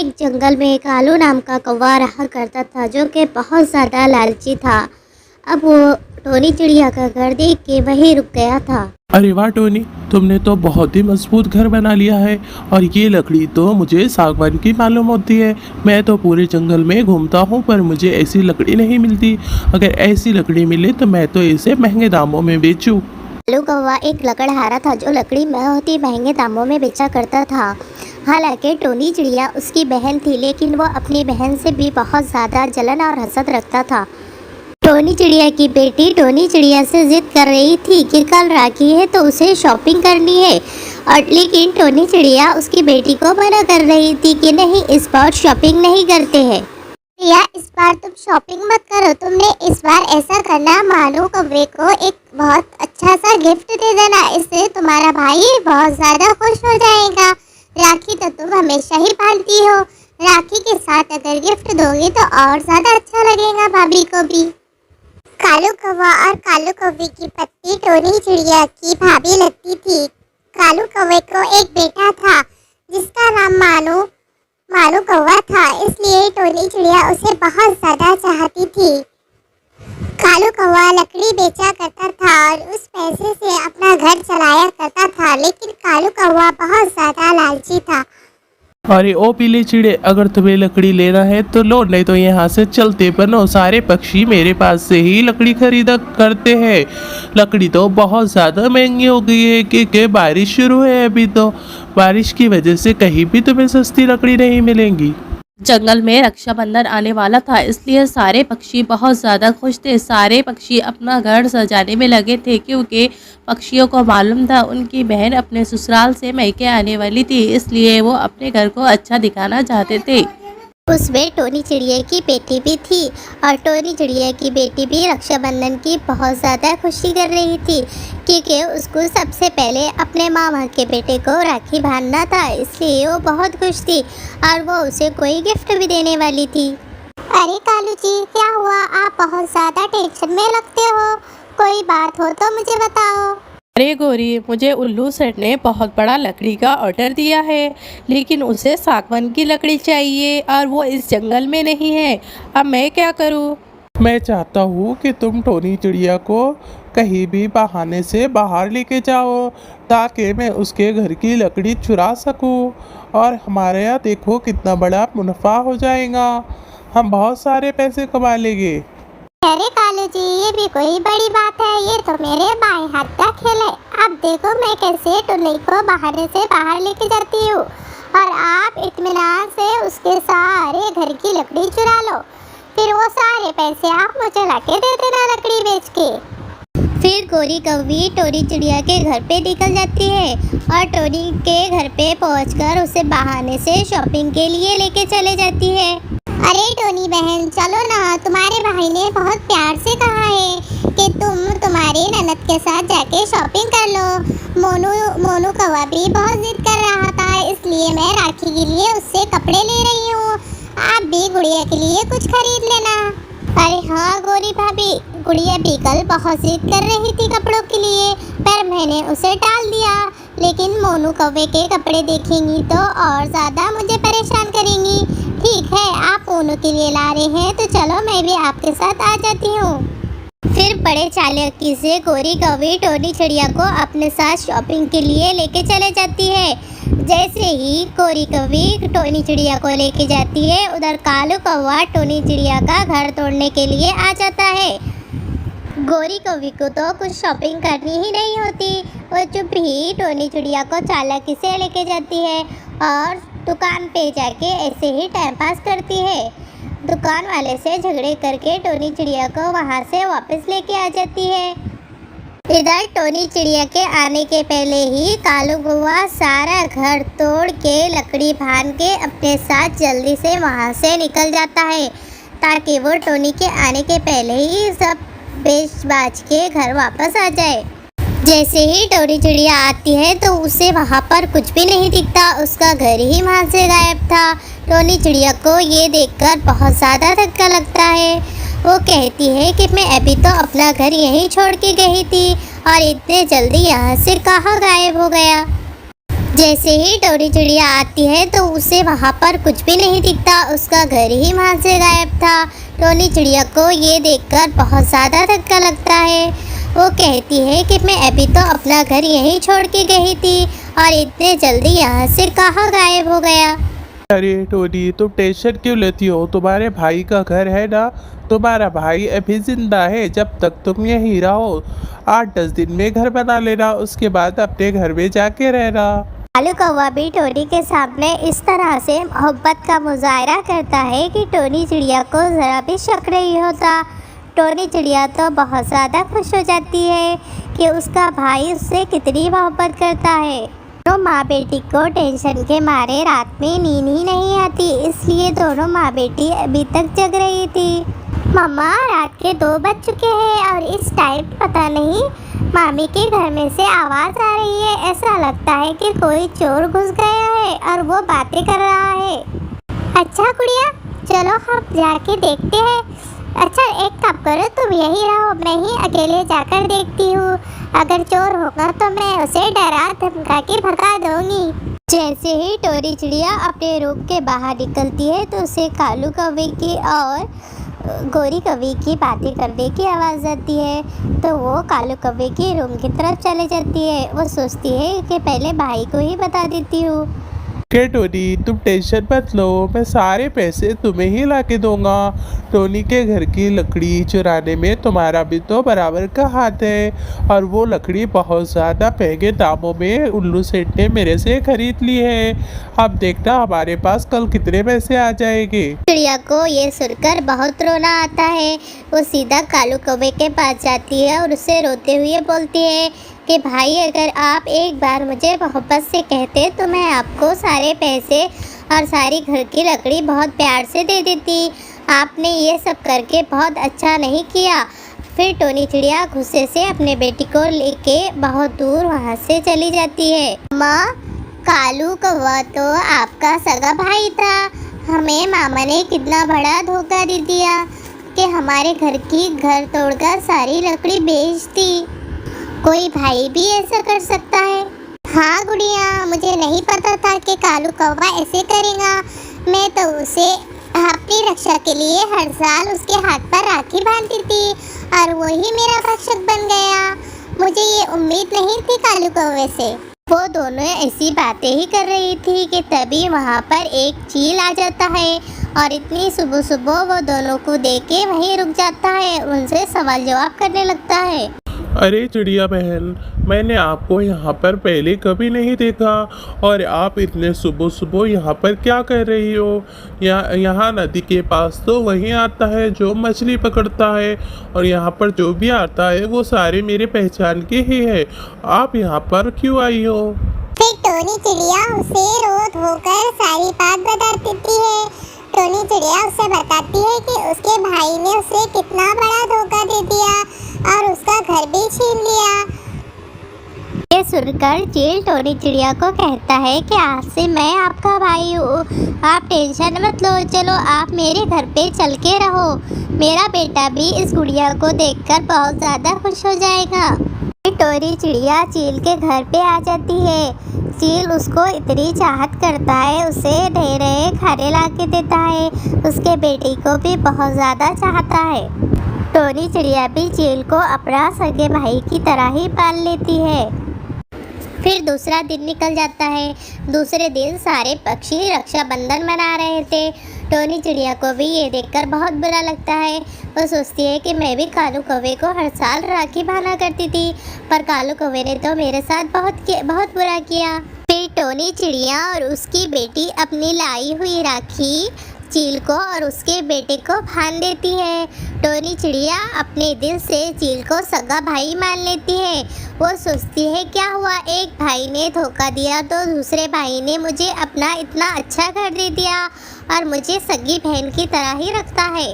एक जंगल में कालू नाम का कौवा रहा करता था जो कि बहुत ज़्यादा लालची था। अब वो टोनी चिड़िया का घर देख के वहीं रुक गया था। अरे वाह टोनी, तुमने तो बहुत ही मजबूत घर बना लिया है। और ये लकड़ी तो मुझे सागवान की मालूम होती है। मैं तो पूरे जंगल में घूमता हूँ पर मुझे ऐसी लकड़ी नहीं मिलती। अगर ऐसी लकड़ी मिले तो मैं तो इसे महंगे दामों में बेचूं। कालू कौवा एक लकड़हारा था जो लकड़ी बहुत ही महंगे दामों में बेचा करता था। हालांकि टोनी चिड़िया उसकी बहन थी, लेकिन वो अपनी बहन से भी बहुत ज़्यादा जलन और हसद रखता था। टोनी चिड़िया की बेटी टोनी चिड़िया से जिद कर रही थी कि कल राखी है तो उसे शॉपिंग करनी है, और लेकिन टोनी चिड़िया उसकी बेटी को मना कर रही थी कि नहीं, इस बार शॉपिंग नहीं करते हैं। प्रिया, इस बार तुम शॉपिंग मत करो, तुमने इस बार ऐसा करना, मानो कौवे को एक बहुत अच्छा सा गिफ्ट दे देना, इससे तुम्हारा भाई बहुत ज़्यादा खुश हो जाएगा। राखी तो तुम हमेशा ही बांधती हो, राखी के साथ अगर गिफ्ट दोगे तो और ज़्यादा अच्छा लगेगा भाभी को भी। कालू कौवा और कालू कौवे की पत्नी टोनी चिड़िया की भाभी लगती थी। कालू कौवे को एक बेटा था जिसका नाम मानू कौवा था, इसलिए टोनी चिड़िया उसे बहुत ज़्यादा चाहती थी। कालू कौवा लकड़ी बेचा करता था और उस पैसे से अपना घर चलाया करता था, लेकिन कालू कौवा बहुत ज़्यादा लालची था। अरे ओ पीले चिड़े, अगर तुम्हें लकड़ी लेना है तो लो, नहीं तो यहाँ से चलते बनो। सारे पक्षी मेरे पास से ही लकड़ी खरीदा करते हैं। लकड़ी तो बहुत ज़्यादा महंगी हो गई है क्योंकि बारिश शुरू है अभी, तो बारिश की वजह से कहीं भी तुम्हें सस्ती लकड़ी नहीं मिलेंगी। जंगल में रक्षाबंधन आने वाला था, इसलिए सारे पक्षी बहुत ज़्यादा खुश थे। सारे पक्षी अपना घर सजाने में लगे थे क्योंकि पक्षियों को मालूम था उनकी बहन अपने ससुराल से मैके आने वाली थी, इसलिए वो अपने घर को अच्छा दिखाना चाहते थे। उसमें टोनी चिड़िया की बेटी भी थी, और टोनी चिड़िया की बेटी भी रक्षाबंधन की बहुत ज़्यादा खुशी कर रही थी क्योंकि उसको सबसे पहले अपने मामा के बेटे को राखी बांधना था, इसलिए वो बहुत खुश थी और वो उसे कोई गिफ्ट भी देने वाली थी। अरे कालू जी, क्या हुआ? आप बहुत ज़्यादा टेंशन में लगते हो, कोई बात हो तो मुझे बताओ। अरे गोरी, मुझे उल्लू सेठ ने बहुत बड़ा लकड़ी का ऑर्डर दिया है, लेकिन उसे सागवान की लकड़ी चाहिए और वो इस जंगल में नहीं है। अब मैं क्या करूँ? मैं चाहता हूँ कि तुम टोनी चिड़िया को कहीं भी बहाने से बाहर लेके जाओ ताकि मैं उसके घर की लकड़ी चुरा सकूँ, और हमारे यहाँ देखो कितना बड़ा मुनाफा हो जाएगा। हम बहुत सारे पैसे कमा लेंगे। अरे कालू जी, ये भी कोई बड़ी बात है, ये तो मेरे बाएं हाथ का खेल है। अब देखो मैं कैसे टोनी को बहाने से बाहर लेके जाती हूँ और आप इत्मीनान से उसके सारे घर की लकड़ी चुरा लो, फिर वो सारे पैसे आप मुझे लाके दे देना लकड़ी बेच के। फिर गोरी कौवी टोनी चिड़िया के घर पे निकल जाती है और टोनी के घर पे पहुंचकर उसे बहाने से शॉपिंग के लिए लेके चले जाती है। अरे टोनी बहन, चलो ना, तुम्हारे भाई ने बहुत प्यार से कहा है कि तुम तुम्हारी ननद के साथ जाके शॉपिंग कर लो। मोनू कौवा भी बहुत जिद कर रहा था, इसलिए मैं राखी के लिए उससे कपड़े ले रही हूँ। आप भी गुड़िया के लिए कुछ खरीद लेना। अरे हाँ गोरी भाभी, गुड़िया भी कल बहुत जिद कर रही थी कपड़ों के लिए, पर मैंने उसे टाल दिया, लेकिन मोनू कौवे के कपड़े देखेंगी तो और ज़्यादा मुझे परेशान करेंगी। ठीक है, आप मोनू के लिए ला रहे हैं तो चलो मैं भी आपके साथ आ जाती हूँ। फिर बड़े चालाकी से गोरी कौवी टोनी चिड़िया को अपने साथ शॉपिंग के लिए लेके चले जाती है। जैसे ही गोरी कौवी टोनी चिड़िया को लेके जाती है, उधर कालू कौवा टोनी चिड़िया का घर तोड़ने के लिए आ जाता है। गोरी कौवी को तो कुछ शॉपिंग करनी ही नहीं होती, वो चुप ही टोनी चिड़िया को चालाकी से लेके जाती है और दुकान पे जाके ऐसे ही टाइम पास करती है। दुकान वाले से झगड़े करके टोनी चिड़िया को वहाँ से वापस लेके आ जाती है। इधर टोनी चिड़िया के आने के पहले ही कालू कौवा सारा घर तोड़ के लकड़ी बांध के अपने साथ जल्दी से वहाँ से निकल जाता है ताकि वो टोनी के आने के पहले ही सब बेच बाच के घर वापस आ जाए। जैसे ही टोनी चिड़िया आती है तो उसे वहाँ पर कुछ भी नहीं दिखता, उसका घर ही वहाँ से गायब था। टोनी चिड़िया को ये देखकर बहुत ज़्यादा धक्का लगता है। वो कहती है कि मैं अभी तो अपना घर यहीं छोड़ के गई थी और इतने जल्दी यहाँ से कहाँ गायब हो गया। जैसे ही टोनी चिड़िया आती है तो उसे वहाँ पर कुछ भी नहीं दिखता, उसका घर ही वहाँ से गायब था। टोनी चिड़िया को ये देखकर बहुत ज़्यादा धक्का लगता है। वो कहती है कि मैं अभी तो अपना घर यहीं छोड़ के गई थी और इतने जल्दी यहाँ से कहाँ गायब हो गया। अरे टोनी, तुम टेंशन क्यों लेती हो? तुम्हारे भाई का घर है ना, तुम्हारा भाई अभी जिंदा है। जब तक तुम यहीं रहो 8-10 दिन में घर बना लेना, उसके बाद अपने घर में जाके रहना। कालू कौवा भी टोनी के सामने इस तरह से मोहब्बत का मुजाहरा करता है कि टोनी चिड़िया को ज़रा भी शक नहीं होता। टोनी चिड़िया तो बहुत ज़्यादा खुश हो जाती है कि उसका भाई उससे कितनी मोहब्बत करता है। दोनों माँ बेटी को टेंशन के मारे रात में नींद ही नहीं आती, इसलिए दोनों माँ बेटी अभी तक जग रही थी। मम्मा, रात के 2 बज चुके हैं और इस टाइम पता नहीं मामी के घर में से आवाज़ आ रही है। ऐसा लगता है कि कोई चोर घुस गया है और वो बातें कर रहा है। अच्छा गुड़िया, चलो हम जाके देखते हैं। अच्छा, एक काम करो, तुम यहीं रहो, मैं ही अकेले जाकर देखती हूँ। अगर चोर होगा तो मैं उसे डरा धमका के भगा दूंगी। जैसे ही टोनी चिड़िया अपने रूम के बाहर निकलती है तो उसे कालू कौवे की और गोरी कौवे की बातें करने की आवाज़ आती है। तो वो कालू कौवे के रूम की तरफ चले जाती है। वो सोचती है कि पहले भाई को ही बता देती हूँ। के टोनी, तुम टेंशन मत लो, मैं सारे पैसे तुम्हें ही ला के दूंगा। टोनी के घर की लकड़ी चुराने में तुम्हारा भी तो बराबर का हाथ है, और वो लकड़ी बहुत ज़्यादा महंगे दामों में उल्लू सेठ ने मेरे से खरीद ली है। अब देखना हमारे पास कल कितने पैसे आ जाएंगे। चिड़िया को ये सुनकर बहुत रोना आता है। वो सीधा कालू कौवे के पास जाती है और उससे रोते हुए बोलती है कि भाई, अगर आप एक बार मुझे मोहब्बत से कहते तो मैं आपको सारे पैसे और सारी घर की लकड़ी बहुत प्यार से दे देती। आपने ये सब करके बहुत अच्छा नहीं किया। फिर टोनी चिड़िया गुस्से से अपने बेटी को लेके बहुत दूर वहाँ से चली जाती है। माँ, कालू कौवा तो आपका सगा भाई था। हमें मामा ने कितना बड़ा धोखा दे दिया कि हमारे घर तोड़कर सारी लकड़ी बेच दी। कोई भाई भी ऐसा कर सकता है? हाँ गुड़िया, मुझे नहीं पता था कि कालू कौवा ऐसे करेगा। मैं तो उसे अपनी रक्षा के लिए हर साल उसके हाथ पर राखी बांधती थी और वही मेरा रक्षक बन गया। मुझे ये उम्मीद नहीं थी कालू कौवे से। वो दोनों ऐसी बातें ही कर रही थी कि तभी वहाँ पर एक चील आ जाता है और इतनी सुबह सुबह वो दोनों को देख के वहीं रुक जाता है, उनसे सवाल जवाब करने लगता है। अरे चिड़िया बहन, मैंने आपको यहाँ पर पहले कभी नहीं देखा, और आप इतने सुबह सुबह यहाँ पर क्या कर रही हो? यहाँ नदी के पास तो वही आता है जो मछली पकड़ता है, और यहाँ पर जो भी आता है वो सारे मेरे पहचान के ही है। आप यहाँ पर क्यों आई हो? फिर टोनी चिड़िया उसे रो धोकर सारी बात बता देती है। टोनी चिड़िया उसे बताती है कि उसके भाई ने उसे कितना बड़ा धोखा दे दिया और उसका घर भी छीन लिया। ये सुनकर चील टोनी चिड़िया को कहता है कि आज से मैं आपका भाई हूँ, आप टेंशन मत लो। चलो आप मेरे घर पे चल के रहो, मेरा बेटा भी इस गुड़िया को देखकर बहुत ज़्यादा खुश हो जाएगा। टोनी चिड़िया चील के घर पे आ जाती है। चील उसको इतनी चाहत करता है, उसे ढेर खाने ला के देता है, उसके बेटी को भी बहुत ज़्यादा चाहता है। टोनी चिड़िया भी चील को अपना सगे भाई की तरह ही पाल लेती है। फिर दूसरा दिन निकल जाता है। दूसरे दिन सारे पक्षी रक्षाबंधन मना रहे थे। टोनी चिड़िया को भी ये देखकर बहुत बुरा लगता है। वो सोचती है कि मैं भी कालू कौवे को हर साल राखी बांधा करती थी, पर कालू कौवे ने तो मेरे साथ बहुत बुरा किया। फिर टोनी चिड़िया और उसकी बेटी अपनी लाई हुई राखी चील को और उसके बेटे को बांध देती है। टोनी चिड़िया अपने दिल से चील को सगा भाई मान लेती है। वो सोचती है क्या हुआ, एक भाई ने धोखा दिया तो दूसरे भाई ने मुझे अपना इतना अच्छा घर दे दिया और मुझे सगी बहन की तरह ही रखता है।